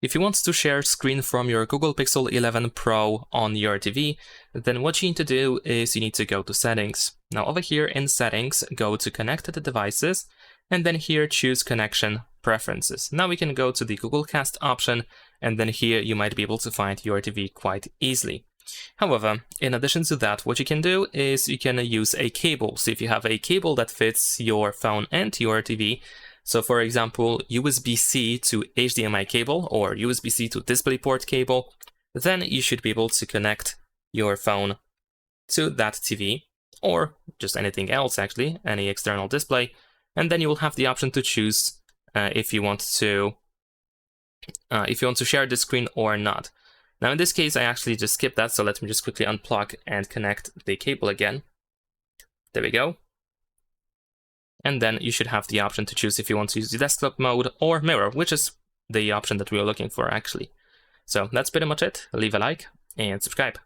If you want to share screen from your Google Pixel 11 Pro on your TV, then what you need to do is you need to go to Settings. Now over here in Settings, go to Connected Devices, and then here choose Connection Preferences. Now we can go to the Google Cast option, and then here you might be able to find your TV quite easily. However, in addition to that, what you can do is you can use a cable. So if you have a cable that fits your phone and your TV, so for example, USB-C to HDMI cable or USB-C to DisplayPort cable, then you should be able to connect your phone to that TV or just anything else actually, any external display, and then you will have the option to choose if you want to share the screen or not. Now in this case, I actually just skipped that, so let me just quickly unplug and connect the cable again. There we go. And then you should have the option to choose if you want to use the desktop mode or mirror, which is the option that we are looking for actually. So that's pretty much it. Leave a like and subscribe.